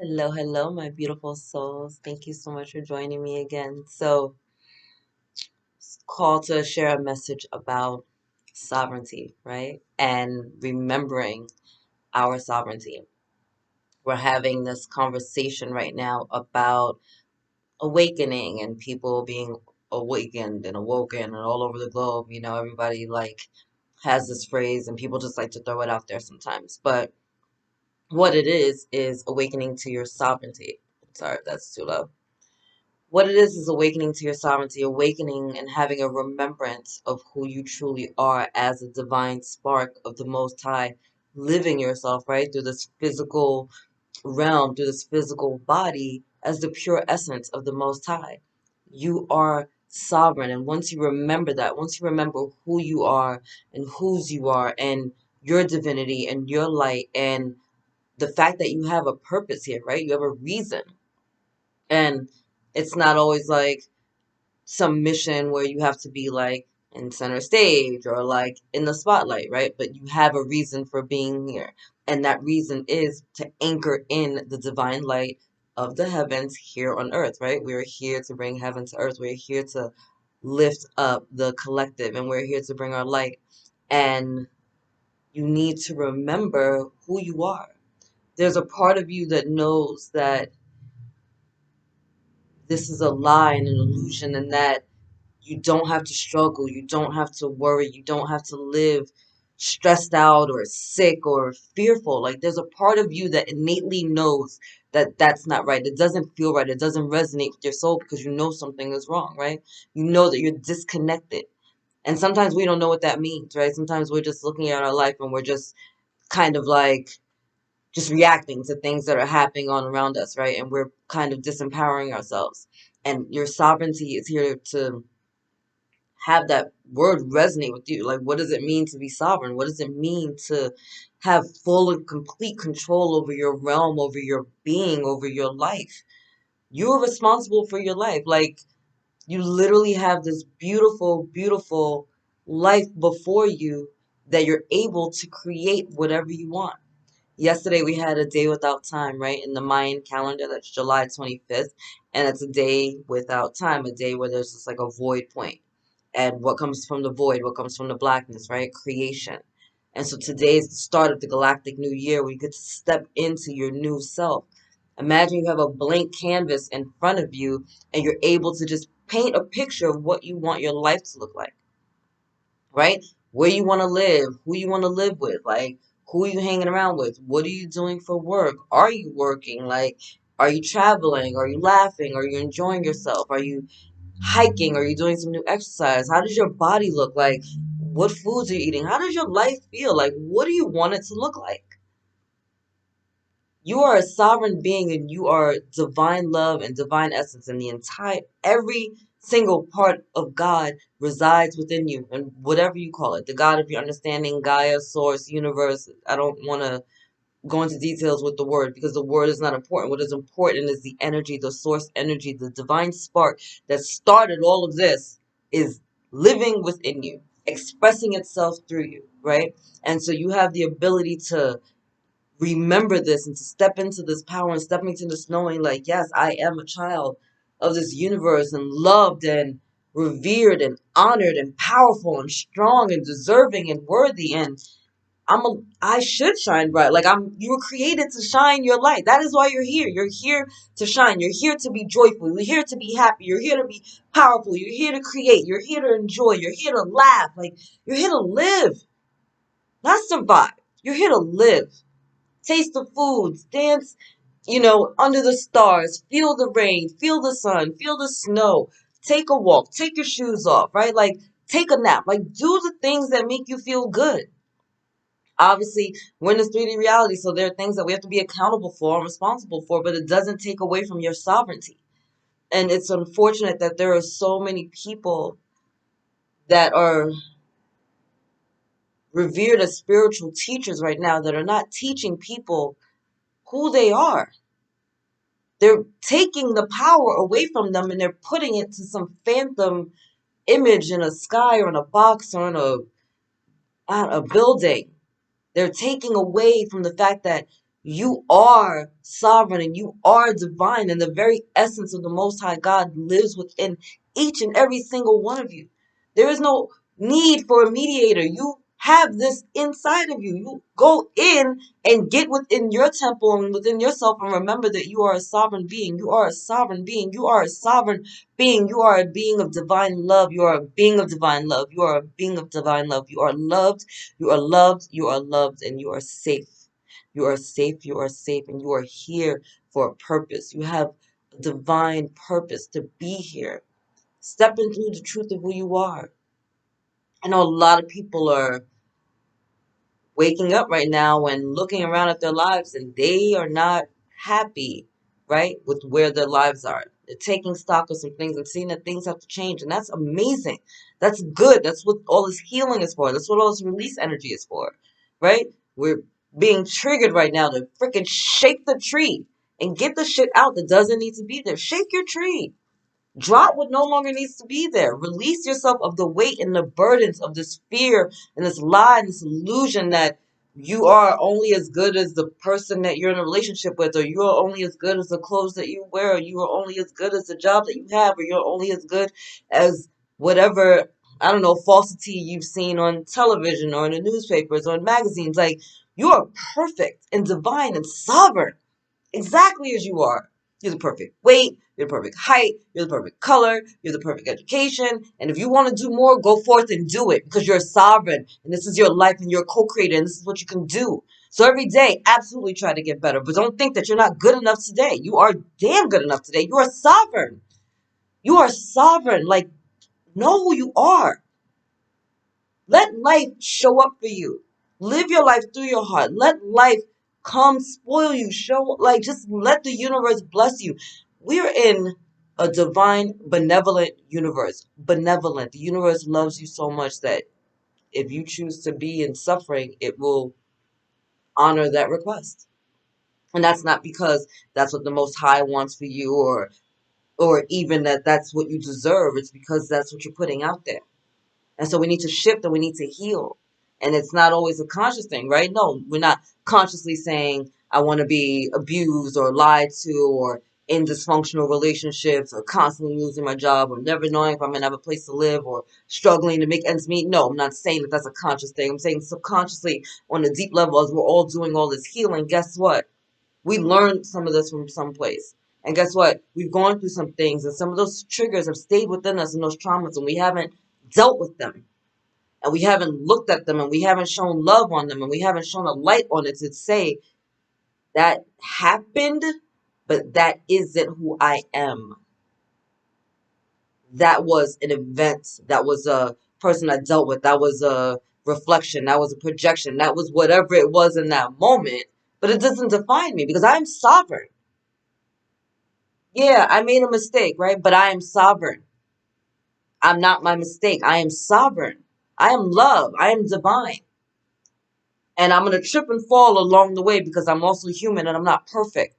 Hello, hello, my beautiful souls. Thank you so much for joining me again. It's called to share a message about sovereignty, right? And remembering our sovereignty. We're having this conversation right now about awakening and people being awakened and awoken and all over the globe. Everybody has this phrase and people just like to throw it out there sometimes. But what it is awakening to your sovereignty. Sorry if that's too low. What it is awakening to your sovereignty, awakening and having a remembrance of who you truly are as a divine spark of the Most High, living yourself, right, through this physical realm, through this physical body, as the pure essence of the Most High. You are sovereign. And once you remember that, once you remember who you are and whose you are and your divinity and your light and the fact that you have a purpose here, right? You have a reason. And it's not always like some mission where you have to be like in center stage or like in the spotlight, right? But you have a reason for being here. And that reason is to anchor in the divine light of the heavens here on earth, right? We're here to bring heaven to earth. We're here to lift up the collective and we're here to bring our light. And you need to remember who you are. There's a part of you that knows that this is a lie and an illusion and that you don't have to struggle. You don't have to worry. You don't have to live stressed out or sick or fearful. Like there's a part of you that innately knows that that's not right. It doesn't feel right. It doesn't resonate with your soul because you know something is wrong, right? You know that you're disconnected. And sometimes we don't know what that means, right? Sometimes we're just looking at our life and we're just kind of like just reacting to things that are happening on around us, right? And we're kind of disempowering ourselves. And your sovereignty is here to have that word resonate with you. Like, what does it mean to be sovereign? What does it mean to have full and complete control over your realm, over your being, over your life? You're responsible for your life. Like, you literally have this beautiful, beautiful life before you that you're able to create whatever you want. Yesterday we had a day without time, right? In the Mayan calendar, that's July 25th, and it's a day without time, a day where there's just like a void point. And what comes from the void, what comes from the blackness, right? Creation. And so today is the start of the galactic new year where you get to step into your new self. Imagine you have a blank canvas in front of you and you're able to just paint a picture of what you want your life to look like, right? Where you want to live, who you want to live with, like who are you hanging around with? What are you doing for work? Are you working? Like, are you traveling? Are you laughing? Are you enjoying yourself? Are you hiking? Are you doing some new exercise? How does your body look like? What foods are you eating? How does your life feel? Like, what do you want it to look like? You are a sovereign being and you are divine love and divine essence, and the entire, every single part of God resides within you, and whatever you call it, the God of your understanding, Gaia, Source, Universe. I don't want to go into details with the word because the word is not important. What is important is the energy, the source energy, the divine spark that started all of this is living within you, expressing itself through you, right? And so you have the ability to remember this and to step into this power and step into this knowing like, yes, I am a child of this universe and loved and revered and honored and powerful and strong and deserving and worthy, and I should shine bright. Like you were created to shine your light. That is why you're here. You're here to shine. You're here to be joyful. You're here to be happy. You're here to be powerful. You're here to create. You're here to enjoy. You're here to laugh. Like you're here to live, not survive. You're here to live. Taste the foods, dance, under the stars, feel the rain, feel the sun, feel the snow, take a walk, take your shoes off, right? Like, take a nap, like, do the things that make you feel good. Obviously, we're in this 3D reality, so there are things that we have to be accountable for and responsible for, but it doesn't take away from your sovereignty. And it's unfortunate that there are so many people that are revered as spiritual teachers right now that are not teaching people who they are. They're taking the power away from them and they're putting it to some phantom image in a sky or in a box or in a building. They're taking away from the fact that You are sovereign and you are divine, and the very essence of the Most High God lives within each and every single one of you. There is no need for a mediator. You have this inside of you. You go in and get within your temple and within yourself and remember that you are a sovereign being. You are a sovereign being. You are a sovereign being. You are a being of divine love. You are a being of divine love. You are a being of divine love. You are loved. You are loved. You are loved, and you are safe. You are safe, you are safe, and you are here for a purpose. You have a divine purpose to be here. Step into the truth of who you are. I know a lot of people are waking up right now and looking around at their lives and they are not happy, right, with where their lives are. They're taking stock of some things and seeing that things have to change, and that's amazing. That's good. That's what all this healing is for. That's what all this release energy is for, right? We're being triggered right now to freaking shake the tree and get the shit out that doesn't need to be there. Shake your tree. Drop what no longer needs to be there. Release yourself of the weight and the burdens of this fear and this lie and this illusion that you are only as good as the person that you're in a relationship with, or you are only as good as the clothes that you wear, or you are only as good as the job that you have, or you're only as good as whatever, I don't know, falsity you've seen on television or in the newspapers or in magazines. Like, you are perfect and divine and sovereign exactly as you are. You're the perfect weight, you're the perfect height, you're the perfect color, you're the perfect education. And if you want to do more, go forth and do it because you're sovereign and this is your life and you're a co-creator and this is what you can do. So every day, absolutely try to get better, but don't think that you're not good enough today. You are damn good enough today. You are sovereign. You are sovereign. Like, know who you are. Let life show up for you. Live your life through your heart. Let life come spoil you. Just let the universe bless you. We're in a divine, benevolent universe. Benevolent. The universe loves you so much that if you choose to be in suffering, it will honor that request. And that's not because that's what the Most High wants for you, or even that that's what you deserve. It's because that's what you're putting out there. And so we need to shift and we need to heal. And it's not always a conscious thing, right? No, we're not consciously saying, I want to be abused or lied to or in dysfunctional relationships or constantly losing my job or never knowing if I'm going to have a place to live or struggling to make ends meet. No, I'm not saying that that's a conscious thing. I'm saying subconsciously on a deep level, as we're all doing all this healing, guess what? We learned some of this from someplace. And guess what? We've gone through some things, and some of those triggers have stayed within us and those traumas, and we haven't dealt with them. And we haven't looked at them, and we haven't shown love on them, and we haven't shown a light on it to say, that happened, but that isn't who I am. That was an event. That was a person I dealt with. That was a reflection. That was a projection. That was whatever it was in that moment. But it doesn't define me because I'm sovereign. Yeah, I made a mistake, right? But I am sovereign. I'm not my mistake. I am sovereign. I am love. I am divine. And I'm going to trip and fall along the way because I'm also human and I'm not perfect.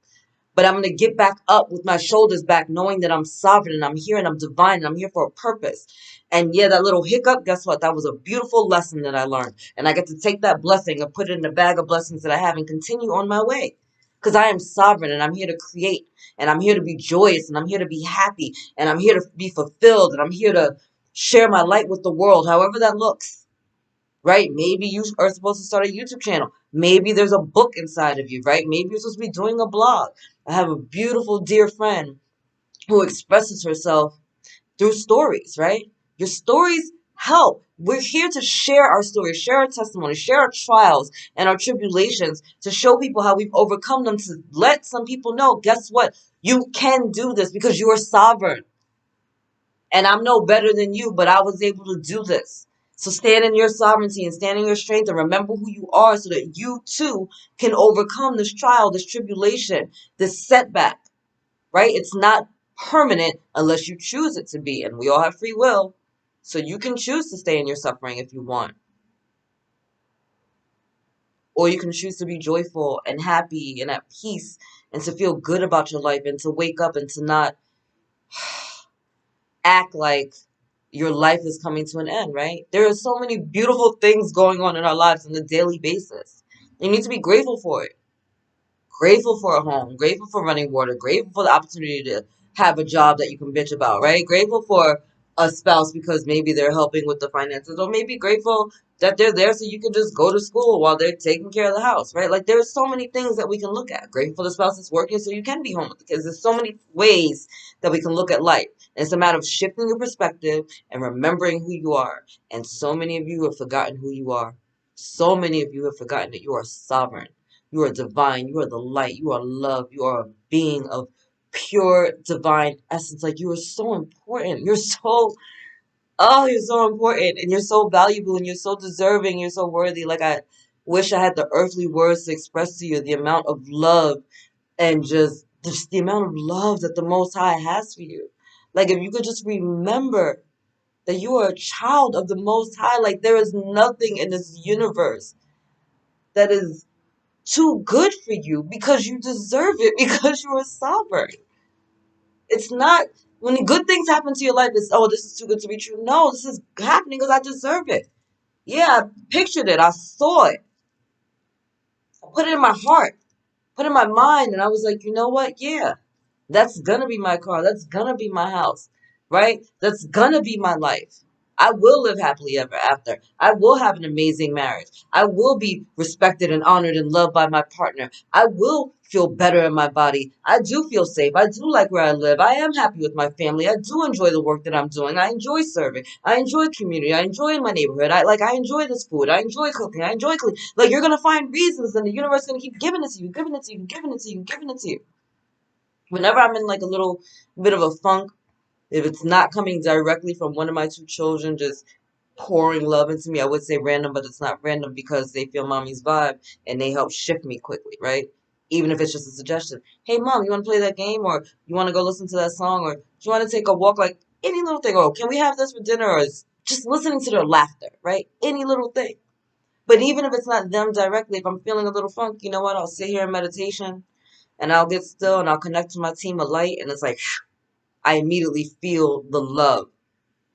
But I'm going to get back up with my shoulders back, knowing that I'm sovereign and I'm here and I'm divine and I'm here for a purpose. And yeah, that little hiccup, guess what? That was a beautiful lesson that I learned. And I get to take that blessing and put it in the bag of blessings that I have and continue on my way. Because I am sovereign and I'm here to create and I'm here to be joyous and I'm here to be happy and I'm here to be fulfilled and I'm here to share my light with the world, however that looks. Right? Maybe you are supposed to start a YouTube channel. Maybe there's a book inside of you, right? Maybe you're supposed to be doing a blog. I have a beautiful, dear friend who expresses herself through stories, right? Your stories help. We're here to share our stories, share our testimony, share our trials and our tribulations, to show people how we've overcome them, to let some people know, guess what? You can do this because you are sovereign. And I'm no better than you, but I was able to do this. So stand in your sovereignty and stand in your strength and remember who you are so that you too can overcome this trial, this tribulation, this setback, right? It's not permanent unless you choose it to be. And we all have free will. So you can choose to stay in your suffering if you want. Or you can choose to be joyful and happy and at peace and to feel good about your life and to wake up and to not act like your life is coming to an end, right? There are so many beautiful things going on in our lives on a daily basis. You need to be grateful for it. Grateful for a home, grateful for running water, grateful for the opportunity to have a job that you can bitch about, right? Grateful for a spouse because maybe they're helping with the finances, or maybe grateful that they're there so you can just go to school while they're taking care of the house, right? Like there's so many things that we can look at. Grateful the spouse is working so you can be home with the kids. There's so many ways that we can look at life. And it's a matter of shifting your perspective and remembering who you are. And so many of you have forgotten who you are. So many of you have forgotten that you are sovereign. You are divine. You are the light. You are love. You are a being of pure divine essence. Like you are so important. You're so important and you're so valuable and you're so deserving. You're so worthy. Like I wish I had the earthly words to express to you the amount of love and just the amount of love that the Most High has for you. Like if you could just remember that you are a child of the Most High. Like there is nothing in this universe that is too good for you because you deserve it because you are sovereign. It's not when good things happen to your life, it's oh, this is too good to be true. No, this is happening because I deserve it. Yeah, I pictured it, I saw it, I put it in my heart, put it in my mind, and I was like, you know what? Yeah, that's gonna be my car. That's gonna be my house, right? That's gonna be my life. I will live happily ever after. I will have an amazing marriage. I will be respected and honored and loved by my partner. I will feel better in my body. I do feel safe. I do like where I live. I am happy with my family. I do enjoy the work that I'm doing. I enjoy serving. I enjoy community. I enjoy in my neighborhood. I enjoy this food. I enjoy cooking. I enjoy cleaning. Like you're gonna find reasons and the universe is gonna keep giving it to you, giving it to you, giving it to you, giving it to you. Whenever I'm in like a little bit of a funk, if it's not coming directly from one of my two children just pouring love into me, I would say random, but it's not random because they feel mommy's vibe and they help shift me quickly, right? Even if it's just a suggestion. Hey, mom, you want to play that game? Or you want to go listen to that song? Or do you want to take a walk? Like any little thing. Or can we have this for dinner? Or just listening to their laughter, right? Any little thing. But even if it's not them directly, if I'm feeling a little funk, you know what? I'll sit here in meditation and I'll get still and I'll connect to my team of light. And it's like, I immediately feel the love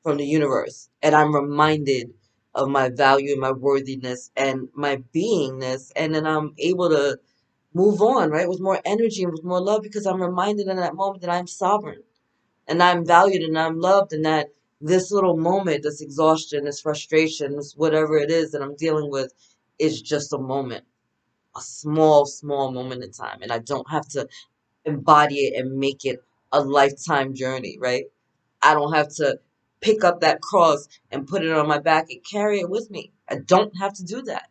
from the universe. And I'm reminded of my value and my worthiness and my beingness. And then I'm able to move on, right, with more energy and with more love because I'm reminded in that moment that I'm sovereign and I'm valued and I'm loved and that this little moment, this exhaustion, this frustration, this whatever it is that I'm dealing with is just a moment, a small, small moment in time. And I don't have to embody it and make it a lifetime journey, right? I don't have to pick up that cross and put it on my back and carry it with me. I don't have to do that.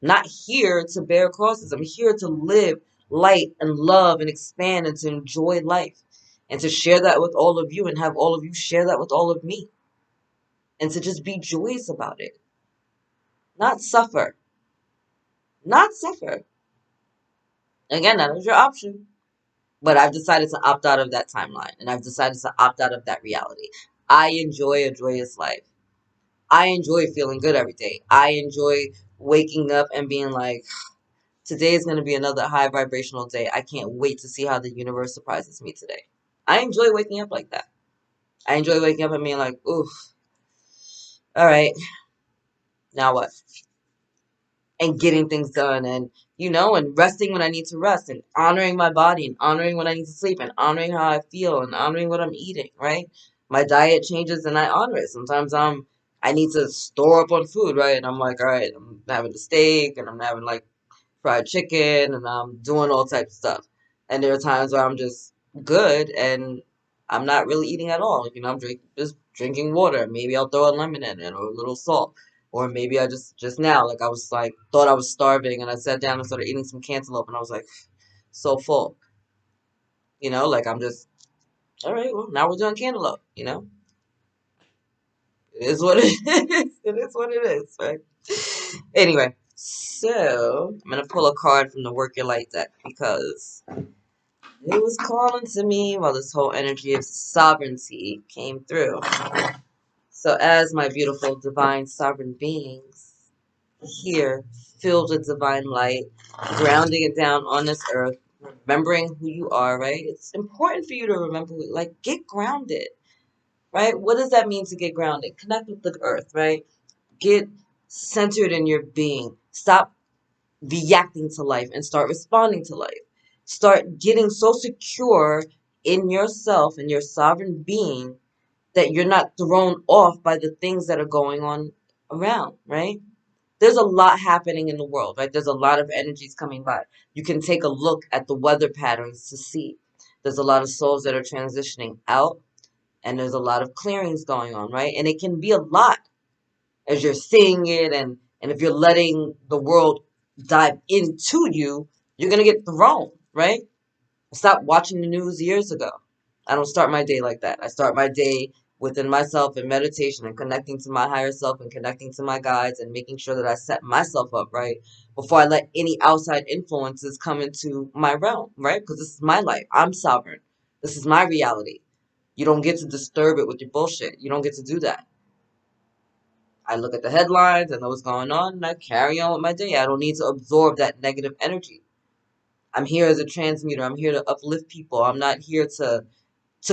I'm not here to bear crosses. I'm here to live light and love and expand and to enjoy life and to share that with all of you and have all of you share that with all of me and to just be joyous about it. Not suffer. Not suffer. Again, that is your option. But I've decided to opt out of that timeline and I've decided to opt out of that reality. I enjoy a joyous life. I enjoy feeling good every day. I enjoy waking up and being like, today is going to be another high vibrational day. I can't wait to see how the universe surprises me today. I enjoy waking up like that. I enjoy waking up and being like, oof, all right, now what? And getting things done and, and resting when I need to rest and honoring my body and honoring when I need to sleep and honoring how I feel and honoring what I'm eating, right? My diet changes and I honor it. Sometimes I need to store up on food, right? And I'm like, all right, I'm having a steak and I'm having like fried chicken and I'm doing all types of stuff. And there are times where I'm just good and I'm not really eating at all. I'm just drinking water. Maybe I'll throw a lemon in it or a little salt. Or maybe I just now, like I was like, thought I was starving and I sat down and started eating some cantaloupe and I was like, so full. Like I'm just, all right, well, now we're doing cantaloupe. It is what it is. It is what it is, right? Anyway, so I'm gonna pull a card from the Work Your Light deck because it was calling to me while this whole energy of sovereignty came through. So as my beautiful divine sovereign beings here, filled with divine light, grounding it down on this earth, remembering who you are, right? It's important for you to remember, like, get grounded, right? What does that mean to get grounded? Connect with the earth, right? Get centered in your being. Stop reacting to life and start responding to life. Start getting so secure in yourself and your sovereign being that you're not thrown off by the things that are going on around, right? There's a lot happening in the world, right? There's a lot of energies coming by. You can take a look at the weather patterns to see. There's a lot of souls that are transitioning out, and there's a lot of clearings going on, right? And it can be a lot as you're seeing it, and if you're letting the world dive into you, you're gonna get thrown, right? I stopped watching the news years ago. I don't start my day like that. I start my day within myself in meditation and connecting to my higher self and connecting to my guides and making sure that I set myself up right before I let any outside influences come into my realm, right? Because this is my life. I'm sovereign. This is my reality. You don't get to disturb it with your bullshit. You don't get to do that. I look at the headlines, I know what's going on, and I carry on with my day. I don't need to absorb that negative energy. I'm here as a transmuter. I'm here to uplift people. I'm not here to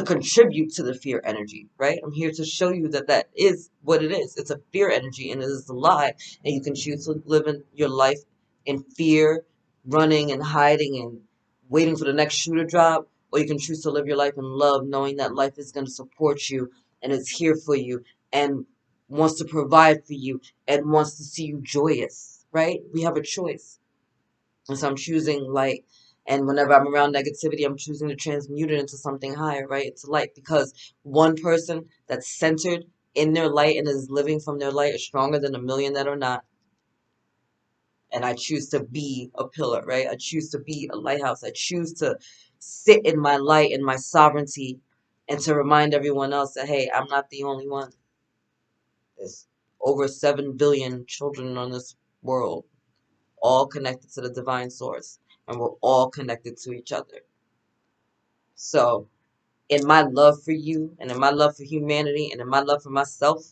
contribute to the fear energy, right? I'm here to show you that that is what it is. It's a fear energy and it is a lie. And you can choose to live in your life in fear, running and hiding and waiting for the next shoe to drop, or you can choose to live your life in love, knowing that life is going to support you and is here for you and wants to provide for you and wants to see you joyous, right? We have a choice. And so I'm choosing light. And whenever I'm around negativity, I'm choosing to transmute it into something higher, right? Into light. Because one person that's centered in their light and is living from their light is stronger than a million that are not. And I choose to be a pillar, right? I choose to be a lighthouse. I choose to sit in my light and my sovereignty and to remind everyone else that, hey, I'm not the only one. There's over 7 billion children on this world, all connected to the divine source, and we're all connected to each other. So, in my love for you, and in my love for humanity, and in my love for myself,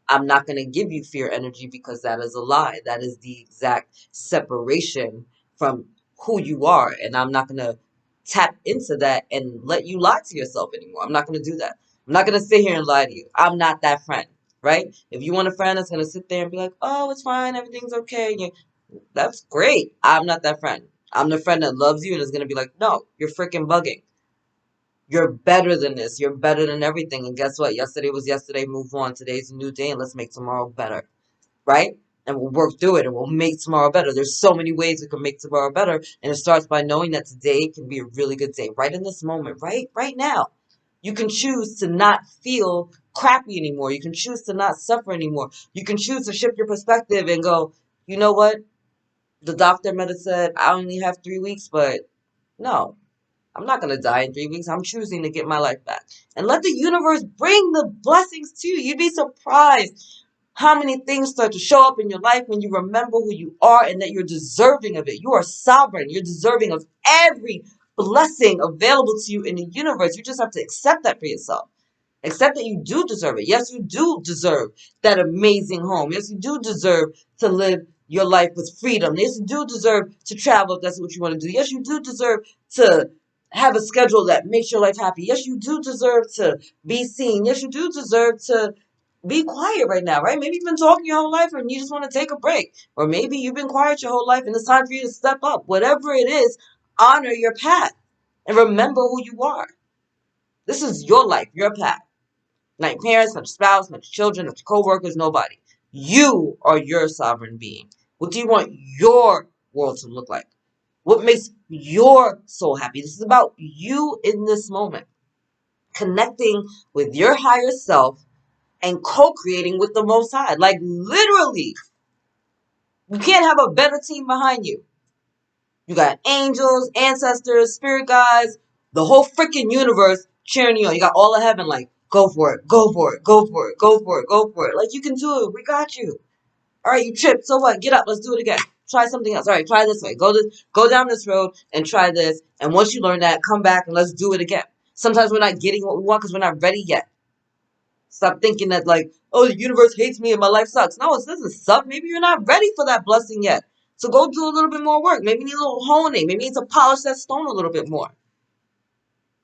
I'm not going to give you fear energy because that is a lie. That is the exact separation from who you are, and I'm not going to tap into that and let you lie to yourself anymore. I'm not going to do that. I'm not going to sit here and lie to you. I'm not that friend, right? If you want a friend that's going to sit there and be like, oh, it's fine, everything's okay, that's great. I'm not that friend. I'm the friend that loves you and is going to be like, no, you're freaking bugging. You're better than this. You're better than everything. And guess what? Yesterday was yesterday. Move on. Today's a new day and let's make tomorrow better. Right? And we'll work through it and we'll make tomorrow better. There's so many ways we can make tomorrow better. And it starts by knowing that today can be a really good day. Right in this moment. Right now. You can choose to not feel crappy anymore. You can choose to not suffer anymore. You can choose to shift your perspective and go, you know what? The doctor might have said, I only have 3 weeks, but no, I'm not going to die in 3 weeks. I'm choosing to get my life back. And let the universe bring the blessings to you. You'd be surprised how many things start to show up in your life when you remember who you are and that you're deserving of it. You are sovereign. You're deserving of every blessing available to you in the universe. You just have to accept that for yourself. Accept that you do deserve it. Yes, you do deserve that amazing home. Yes, you do deserve to live your life with freedom. Yes, you do deserve to travel if that's what you want to do. Yes, you do deserve to have a schedule that makes your life happy. Yes, you do deserve to be seen. Yes, you do deserve to be quiet right now, right? Maybe you've been talking your whole life and you just want to take a break. Or maybe you've been quiet your whole life and it's time for you to step up. Whatever it is, honor your path and remember who you are. This is your life, your path. Not your parents, not your spouse, not your children, not your co-workers, nobody. You are your sovereign being. What do you want your world to look like? What makes your soul happy? This is about you in this moment. Connecting with your higher self and co-creating with the Most High. Like literally, you can't have a better team behind you. You got angels, ancestors, spirit guides, the whole freaking universe cheering you on. You got all of heaven like, go for it, go for it, go for it, go for it, go for it. Like you can do it. We got you. All right, you tripped. So what? Get up. Let's do it again. Try something else. All right, try this way. Go down this road and try this. And once you learn that, come back and let's do it again. Sometimes we're not getting what we want because we're not ready yet. Stop thinking that like, oh, the universe hates me and my life sucks. No, it doesn't suck. Maybe you're not ready for that blessing yet. So go do a little bit more work. Maybe you need a little honing. Maybe you need to polish that stone a little bit more.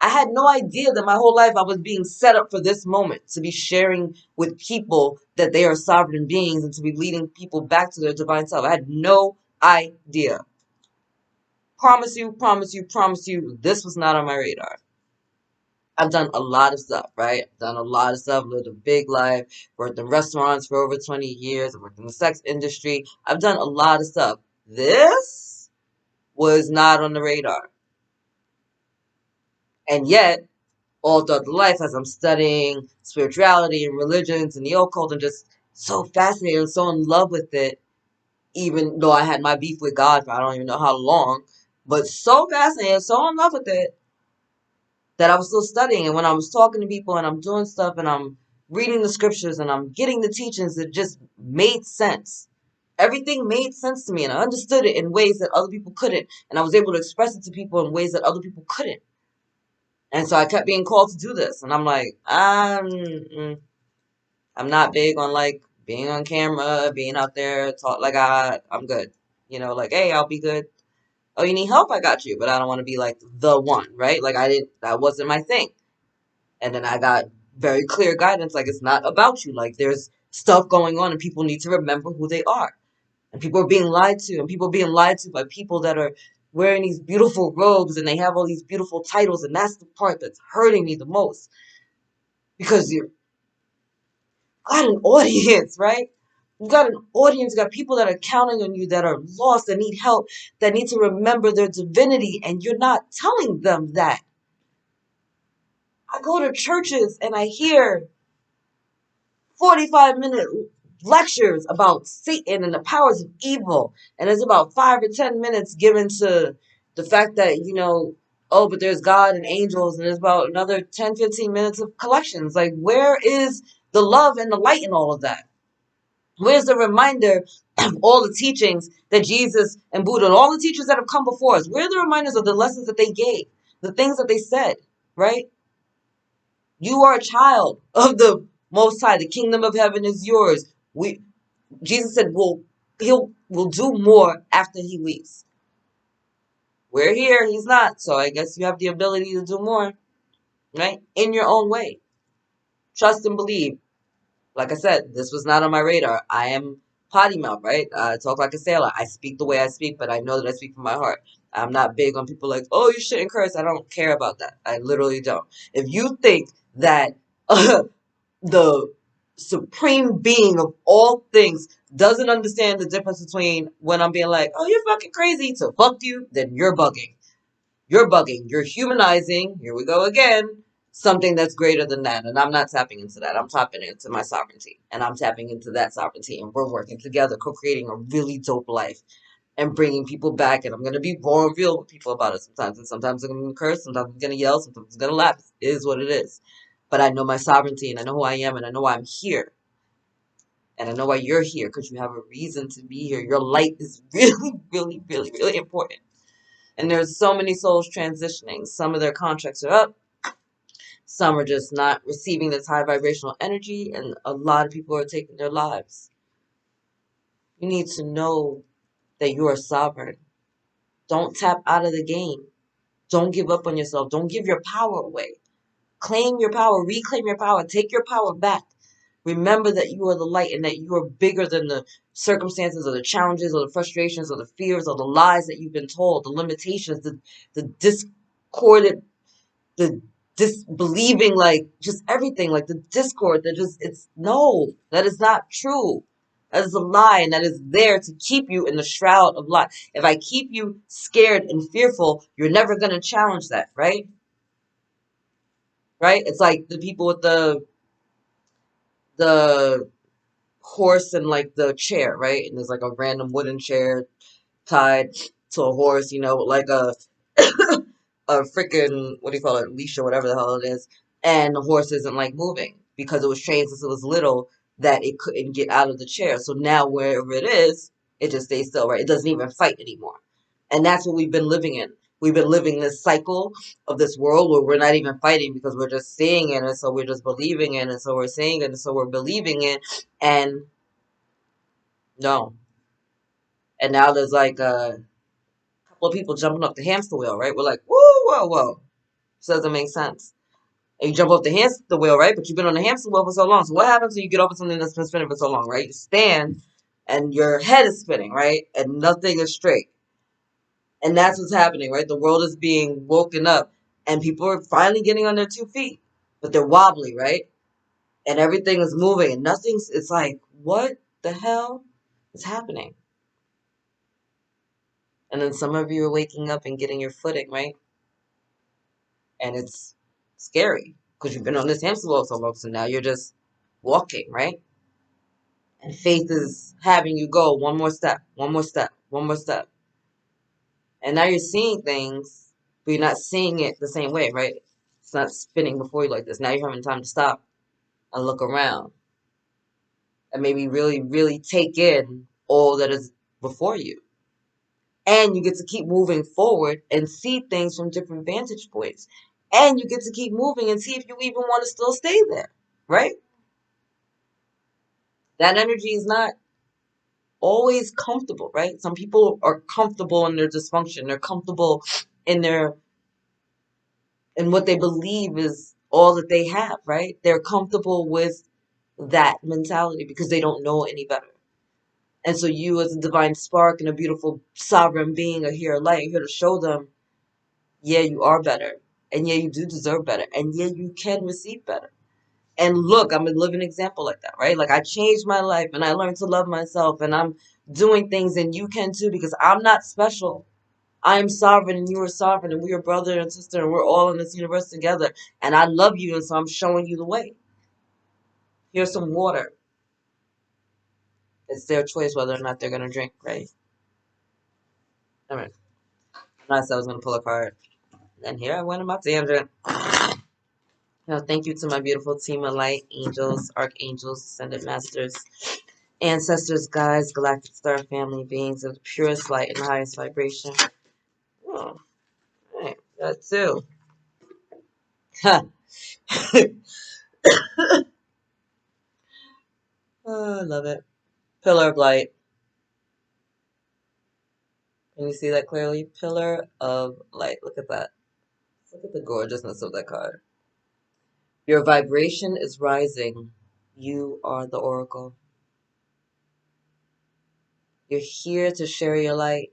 I had no idea that my whole life I was being set up for this moment to be sharing with people that they are sovereign beings and to be leading people back to their divine self. I had no idea. promise you, this was not on my radar. I've done a lot of stuff, right? I've done a lot of stuff, lived a big life, worked in restaurants for over 20 years, I've worked in the sex industry. I've done a lot of stuff. This was not on the radar. And yet, all throughout the life, as I'm studying spirituality and religions and the occult, and just so fascinated and so in love with it, even though I had my beef with God for I don't even know how long, but so fascinated, so in love with it, that I was still studying. And when I was talking to people and I'm doing stuff and I'm reading the scriptures and I'm getting the teachings, it just made sense. Everything made sense to me and I understood it in ways that other people couldn't. And I was able to express it to people in ways that other people couldn't. And so I kept being called to do this. And I'm like, I'm not big on like being on camera, being out there, talk like I'm good. Like, hey, I'll be good. Oh, you need help? I got you. But I don't want to be like the one, right? Like that wasn't my thing. And then I got very clear guidance, like it's not about you. Like there's stuff going on and people need to remember who they are. And people are being lied to, and people are being lied to by people that are wearing these beautiful robes and they have all these beautiful titles, and that's the part that's hurting me the most. Because you got an audience, right? You got an audience, you got people that are counting on you that are lost, that need help, that need to remember their divinity, and you're not telling them that. I go to churches and I hear 45-minute lectures about Satan and the powers of evil. And there's about 5 or 10 minutes given to the fact that, oh, but there's God and angels. And there's about another 10, 15 minutes of collections. Like, where is the love and the light in all of that? Where's the reminder of all the teachings that Jesus and Buddha and all the teachers that have come before us? Where are the reminders of the lessons that they gave, the things that they said, right? You are a child of the Most High. The kingdom of heaven is yours. Jesus said, we'll do more after he leaves. We're here. He's not. So I guess you have the ability to do more, right? In your own way. Trust and believe. Like I said, this was not on my radar. I am potty mouth, right? I talk like a sailor. I speak the way I speak, but I know that I speak from my heart. I'm not big on people like, oh, you shouldn't curse. I don't care about that. I literally don't. If you think that the supreme being of all things doesn't understand the difference between when I'm being like, oh, you're fucking crazy, to fuck you, then you're bugging. You're bugging. You're humanizing, here we go again, something that's greater than that. And I'm not tapping into that. I'm tapping into my sovereignty. And I'm tapping into that sovereignty. And we're working together, co-creating a really dope life and bringing people back. And I'm going to be raw and real with people about it sometimes. And sometimes I'm going to curse. Sometimes I'm going to yell. Sometimes I'm going to laugh. It is what it is. But I know my sovereignty and I know who I am and I know why I'm here. And I know why you're here because you have a reason to be here. Your light is really, really, really, really important. And there's so many souls transitioning. Some of their contracts are up. Some are just not receiving this high vibrational energy. And a lot of people are taking their lives. You need to know that you are sovereign. Don't tap out of the game. Don't give up on yourself. Don't give your power away. Claim your power. Reclaim your power. Take your power back. Remember that you are the light and that you are bigger than the circumstances or the challenges or the frustrations or the fears or the lies that you've been told, the limitations, the discorded, the disbelieving, like just everything, like the discord that just, no, that is not true. That is a lie and that is there to keep you in the shroud of lie. If I keep you scared and fearful, you're never going to challenge that, right? Right? It's like the people with the horse and like the chair, right? And there's like a random wooden chair tied to a horse, like a freaking, what do you call it, leash or whatever the hell it is. And the horse isn't like moving because it was trained since it was little that it couldn't get out of the chair. So now wherever it is, it just stays still, right? It doesn't even fight anymore. And that's what we've been living in. We've been living this cycle of this world where we're not even fighting because we're just seeing it, and so we're just believing it, and so we're seeing it, and so we're believing it, and no. And now there's like a couple of people jumping off the hamster wheel, right? We're like, whoa, whoa, whoa. This doesn't make sense. And you jump off the hamster wheel, right? But you've been on the hamster wheel for so long. So what happens when you get off of something that's been spinning for so long, right? You stand and your head is spinning, right? And nothing is straight. And that's what's happening, right? The world is being woken up and people are finally getting on their 2 feet, but they're wobbly, right? And everything is moving and nothing's, it's like, what the hell is happening? And then some of you are waking up and getting your footing, right? And it's scary because you've been on this hamster wheel so long, so now you're just walking, right? And faith is having you go one more step, one more step, one more step. And now you're seeing things, but you're not seeing it the same way, right? It's not spinning before you like this. Now you're having time to stop and look around and maybe really, really take in all that is before you. And you get to keep moving forward and see things from different vantage points. And you get to keep moving and see if you even want to still stay there, right? That energy is not always comfortable, right? Some people are comfortable in their dysfunction. They're comfortable in their in what they believe is all that they have, right? They're comfortable with that mentality because they don't know any better. And so you as a divine spark and a beautiful sovereign being are here light, you're here to show them, yeah, you are better. And yeah, you do deserve better. And yeah, you can receive better. And look, I'm a living example like that, right? Like I changed my life and I learned to love myself and I'm doing things and you can too because I'm not special. I'm sovereign and you are sovereign and we are brother and sister and we're all in this universe together. And I love you and so I'm showing you the way. Here's some water. It's their choice whether or not they're going to drink, right? All right. I said I was going to pull a card. And here I went on my tangent. Thank you to my beautiful team of light angels, archangels, ascended masters, ancestors, guides, galactic star family, beings of the purest light and highest vibration. Oh, right. That too. Oh, I love it. Pillar of light. Can you see that clearly? Pillar of light. Look at that. Look at the gorgeousness of that card. Your vibration is rising. You are the oracle. You're here to share your light,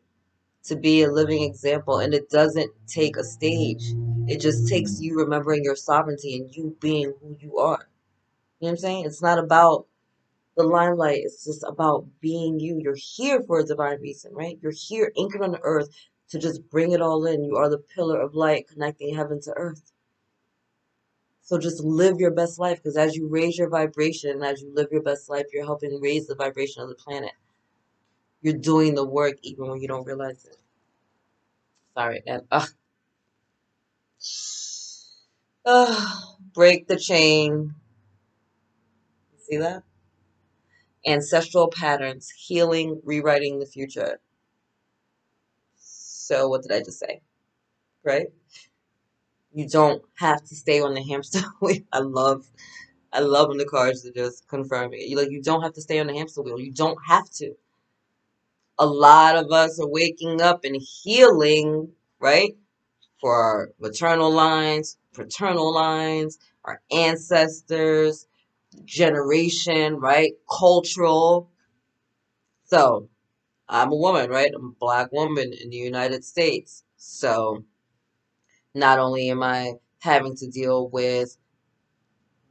to be a living example, and it doesn't take a stage. It just takes you remembering your sovereignty and you being who you are. You know what I'm saying? It's not about the limelight. It's just about being you. You're here for a divine reason, right? You're here anchored on the earth to just bring it all in. You are the pillar of light connecting heaven to earth. So just live your best life because as you raise your vibration, as you live your best life, you're helping raise the vibration of the planet. You're doing the work even when you don't realize it. Sorry, and break the chain. See that? Ancestral patterns, healing, rewriting the future. So what did I just say? Right? You don't have to stay on the hamster wheel. I love when the cards are just confirming it. You don't have to stay on the hamster wheel. You don't have to. A lot of us are waking up and healing, right? For our maternal lines, paternal lines, our ancestors, generation, right? Cultural. So I'm a woman, right? I'm a black woman in the United States. So not only am I having to deal with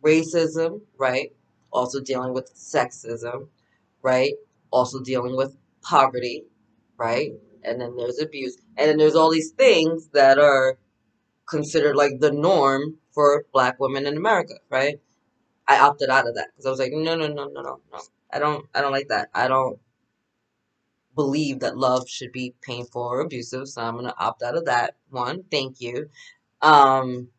racism, right? Also dealing with sexism, right? Also dealing with poverty, right? And then there's abuse. And then there's all these things that are considered like the norm for black women in America, right? I opted out of that because I was like, no, no, no, no, no, no. I don't like that. I don't believe that love should be painful or abusive, so I'm gonna opt out of that one. Thank you. Um,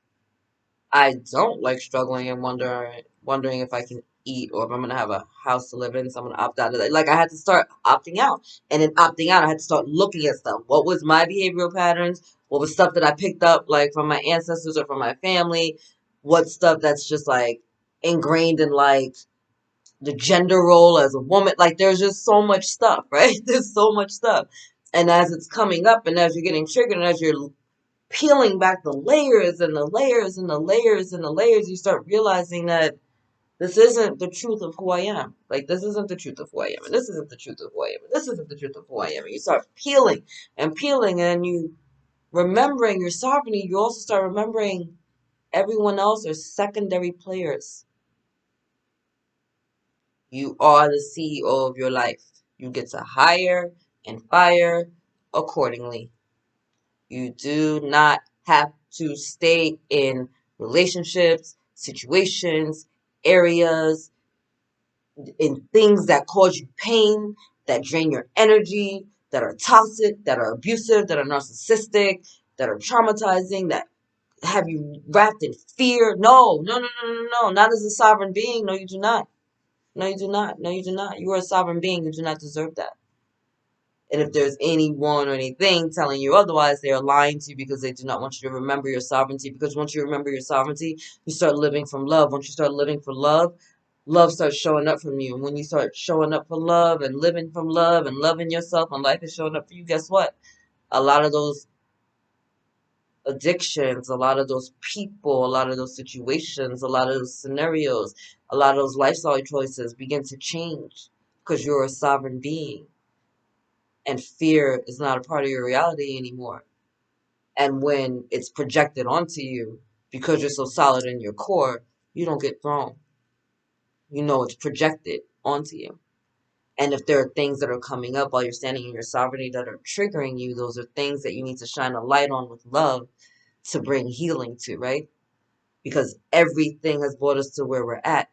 I don't like struggling and wondering if I can eat or if I'm gonna have a house to live in, so I'm gonna opt out of that. Like I had to start opting out. And in opting out I had to start looking at stuff. What was my behavioral patterns? What was stuff that I picked up like from my ancestors or from my family? What stuff that's just like ingrained in like the gender role as a woman? Like there's just so much stuff, right? There's so much stuff. And as it's coming up and as you're getting triggered and as you're peeling back the layers and the layers and the layers and the layers, you start realizing that This isn't the truth of who I am. Like, this isn't the truth of who I am. And this isn't the truth of who I am. And this isn't the truth of who I am. And you start peeling, and you remembering your sovereignty, you also start remembering everyone else are secondary players. You are the CEO of your life. You get to hire and fire accordingly. You do not have to stay in relationships, situations, areas, in things that cause you pain, that drain your energy, that are toxic, that are abusive, that are narcissistic, that are traumatizing, that have you wrapped in fear. No, no, no, no, no, no. Not as a sovereign being. No, you do not. No, you do not. No, you do not. You are a sovereign being. You do not deserve that. And if there's anyone or anything telling you otherwise, they are lying to you because they do not want you to remember your sovereignty. Because once you remember your sovereignty, you start living from love. Once you start living for love, love starts showing up from you. And when you start showing up for love and living from love and loving yourself and life is showing up for you, guess what? A lot of those addictions, a lot of those people, a lot of those situations, a lot of those scenarios, a lot of those lifestyle choices begin to change because you're a sovereign being and fear is not a part of your reality anymore. And when it's projected onto you, because you're so solid in your core, you don't get thrown. You know it's projected onto you. And if there are things that are coming up while you're standing in your sovereignty that are triggering you, those are things that you need to shine a light on with love to bring healing to, right? Because everything has brought us to where we're at.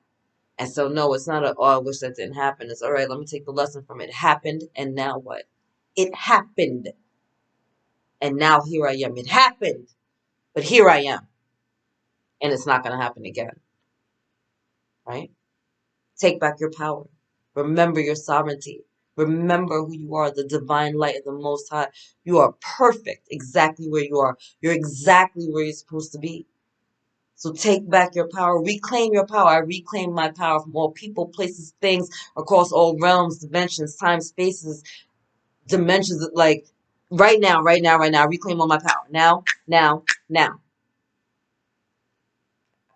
And so, no, it's not a, oh, I wish that didn't happen. It's all right, let me take the lesson from it. It happened, and now what? It happened, and now here I am. It happened, but here I am, and it's not going to happen again, right? Take back your power. Remember your sovereignty. Remember who you are, the divine light of the Most High. You are perfect exactly where you are. You're exactly where you're supposed to be. So take back your power, reclaim your power. I reclaim my power from all people, places, things across all realms, dimensions, time, spaces, dimensions. Like right now, right now, right now, reclaim all my power. Now, now, now.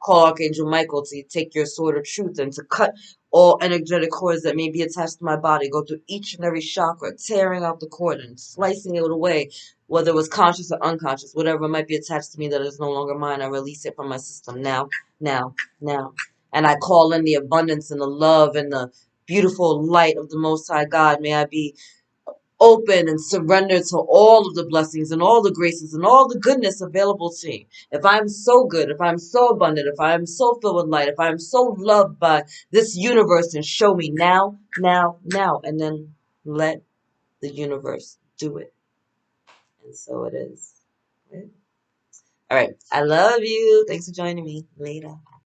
Call Archangel Michael to take your sword of truth and to cut all energetic cords that may be attached to my body. Go through each and every chakra, tearing out the cord and slicing it away, whether it was conscious or unconscious, whatever might be attached to me that is no longer mine. I release it from my system now, now, now. And I call in the abundance and the love and the beautiful light of the Most High God. May I be open and surrender to all of the blessings and all the graces and all the goodness available to me. If I'm so good, if I'm so abundant, if I'm so filled with light, if I'm so loved by this universe, and show me now, now, now, and then let the universe do it. And so it is. Right? All right. I love you. Thanks for joining me. Later.